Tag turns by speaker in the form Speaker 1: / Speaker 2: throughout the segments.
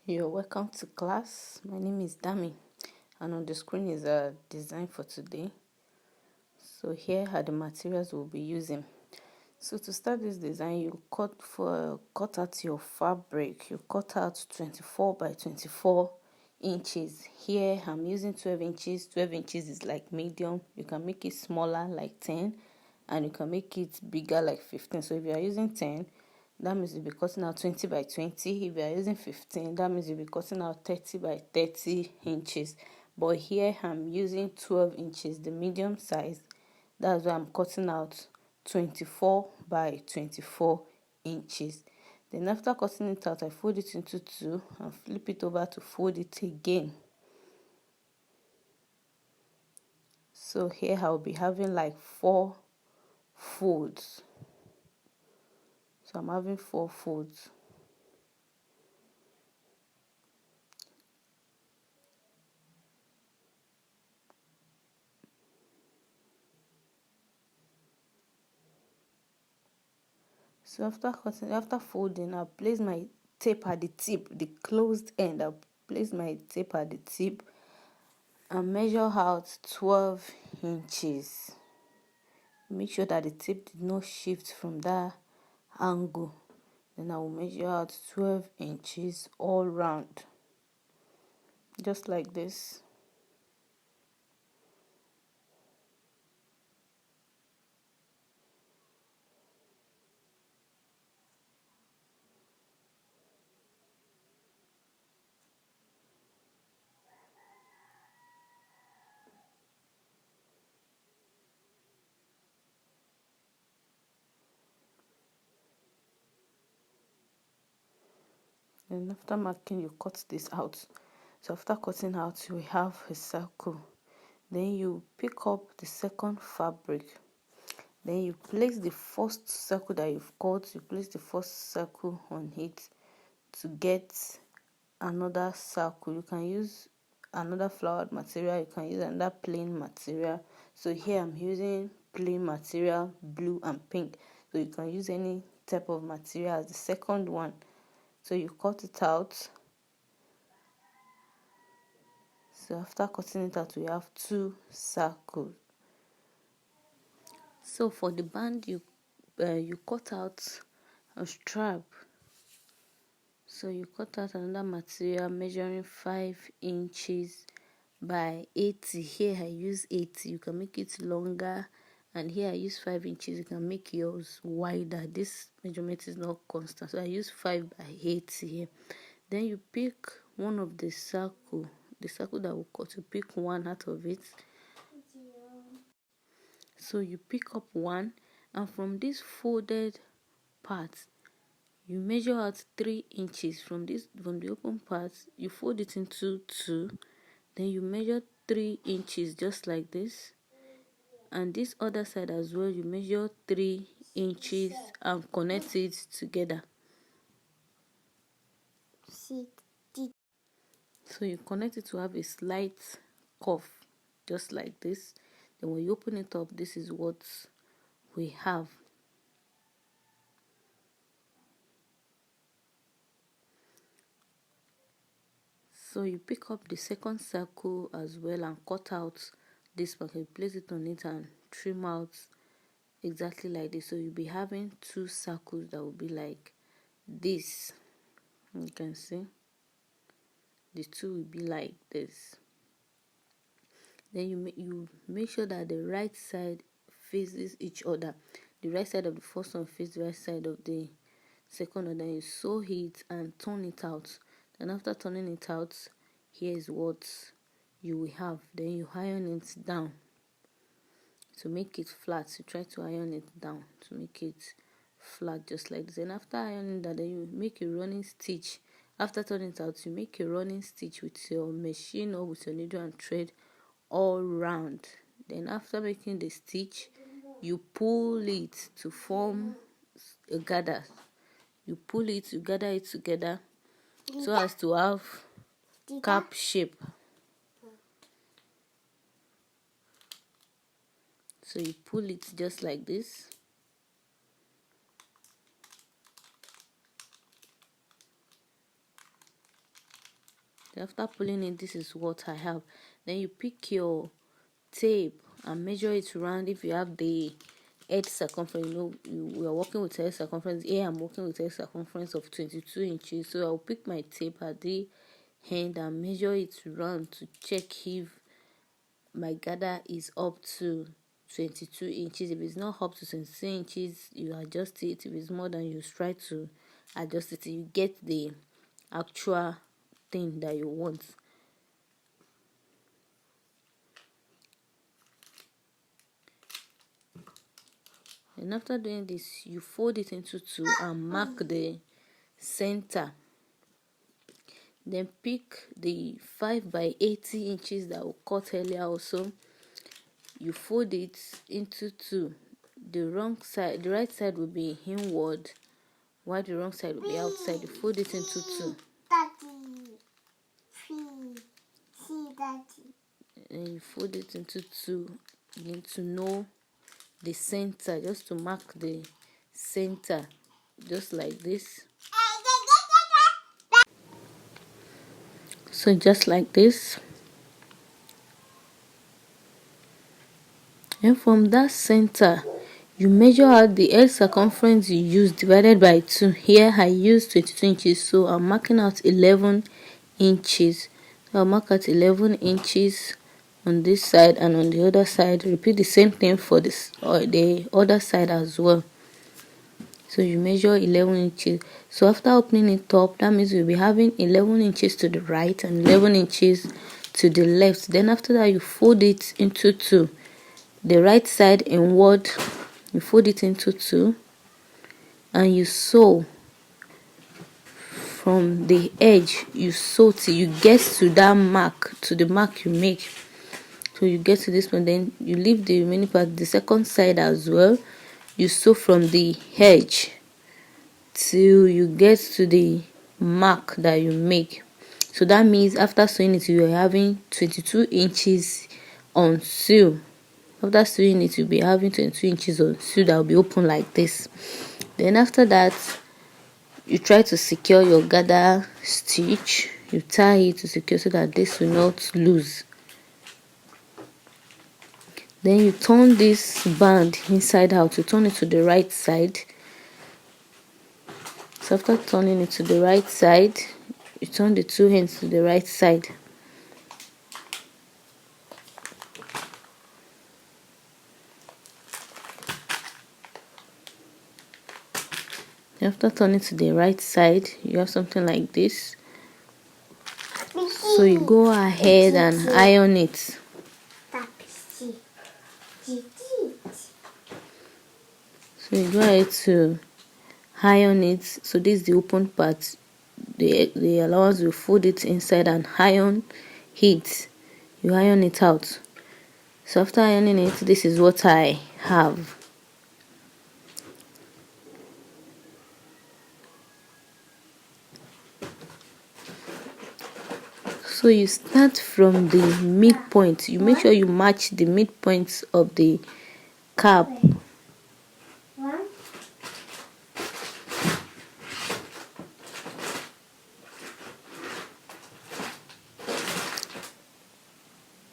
Speaker 1: You're welcome to class. My name is Dami, and on the screen is a design for today. So here are the materials we'll be using. So to start this design, you cut out your fabric. You cut out 24 by 24 inches. Here I'm using 12 inches. 12 inches is like medium. You can make it smaller like 10, and you can make it bigger like 15. So if you are using 10, that means you'll be cutting out 20 by 20. If you are using 15, that means you'll be cutting out 30 by 30 inches. But here I'm using 12 inches, the medium size. That's why I'm cutting out 24 by 24 inches. Then after cutting it out, I fold it into two and flip it over to fold it again. So here I'll be having like 4 folds. So I'm having 4 folds. So after folding, I'll place my tape at the tip, the closed end. I'll place my tape at the tip and measure out 12 inches. Make sure that the tape did not shift from that angle. Then I will measure out 12 inches all round, just like this. Then after marking, you cut this out. So after cutting out, you have a circle. Then you pick up the second fabric. Then you place the first circle that you've cut, you place the first circle on it to get another circle. You can use another flowered material, you can use another plain material. So here I'm using plain material, blue and pink. So you can use any type of material as the second one. So you cut it out. So after cutting it out, we have 2 circles. So for the band, you cut out a strap. So you cut out another material measuring 5 inches by 80. Here I use 80. You can make it longer, and here I use 5 inches. You can make yours wider. This measurement is not constant, so I use 5 by 80 here. Then you pick one of the circle that will cut. You pick one out of it. So you pick up one, and from this folded part, you measure out 3 inches from the open part. You fold it into 2. Then you measure 3 inches just like this, and this other side as well, you measure 3 inches and connect it together. So you connect it to have a slight curve just like this. Then when you open it up, this is what we have. So you pick up the second circle as well and cut out this part. You place it on it and trim out exactly like this. So you'll be having 2 circles that will be like this. You can see the 2 will be like this. Then you make sure that the right side faces each other. The right side of the first one faces the right side of the second one. Then you sew it and turn it out. And after turning it out, here is what you will have. Then you iron it down to make it flat. You try to iron it down to make it flat just like this. And after ironing that, then you make a running stitch. After turning it out, you make a running stitch with your machine or with your needle and thread all round. Then after making the stitch, you pull it to form a gather. You pull it, you gather it together so as to have cap shape. So you pull it just like this. After pulling it, this is what I have. Then you pick your tape and measure it round. If you have the edge circumference, we are working with edge circumference. Here I'm working with edge circumference of 22 inches. So I'll pick my tape at the end and measure it round to check if my gather is up to 22 inches. If it's not up to 22 inches, you adjust it. If it's more than, you try to adjust it till you get the actual thing that you want. And after doing this, you fold it into two and mark the center. Then pick the 5 by 80 inches that we cut earlier. Also, you fold it into two. The right side will be inward, while the wrong side will be outside. You fold it into two. And you fold it into two. You need to know the center, just to mark the center, just like this. So just like this. And from that center, you measure out the edge circumference you use divided by 2. Here I use 22 inches, so I'm marking out 11 inches. So I'll mark out 11 inches on this side, and on the other side repeat the same thing for this or the other side as well. So you measure 11 inches. So after opening it up, that means you'll be having 11 inches to the right and 11 inches to the left. Then after that, you fold it into two. The right side inward, you fold it into two and you sew from the edge. You sew till you get to that mark, to the mark you make. So you get to this one, then you leave the remaining part, the second side as well. You sew from the edge till you get to the mark that you make. So that means after sewing it, you are having 22 inches on sew. After sewing it, you'll be having 22 inches on sew that will be open like this. Then after that, you try to secure your gather stitch. You tie it to secure so that this will not lose. Then you turn this band inside out. You turn it to the right side. So after turning it to the right side, you turn the two ends to the right side. After turning to the right side, you have something like this. So you go ahead and iron it. So you go ahead to iron it. So this is the open part. The allowance, you fold it inside and iron it. You iron it out. So after ironing it, this is what I have. So you start from the midpoint. You make sure you match the midpoint of the cap.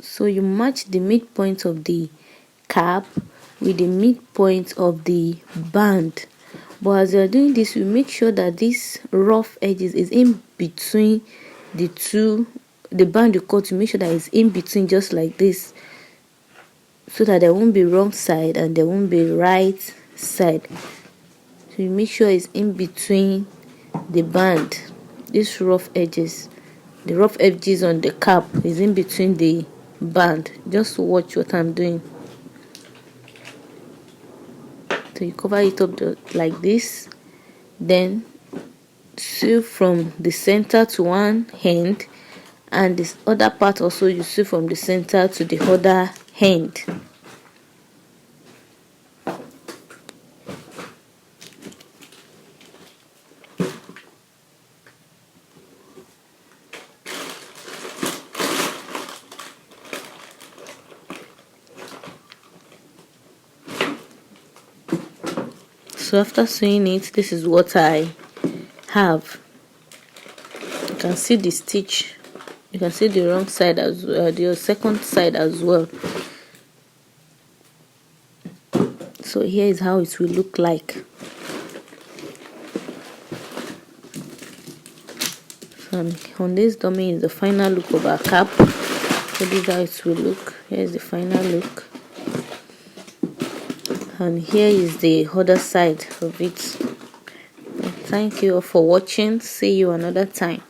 Speaker 1: So you match the midpoint of the cap with the midpoint of the band. But as you're doing this, you make sure that this rough edges is in between the two. The band you cut, you make sure that it's in between, just like this, so that there won't be wrong side and there won't be right side. So you make sure it's in between the band. These rough edges, the rough edges on the cap is in between the band. Just watch what I'm doing. So you cover it up like this, then sew from the center to one end, and this other part also you sew from the center to the other end. So after sewing it, this is what I have. You can see the stitch You can see the wrong side as the second side as well. So here is how it will look like. And on this dummy is the final look of our cap. So this is how it will look. Here is the final look, and here is the other side of it. Thank you all for watching. See you another time.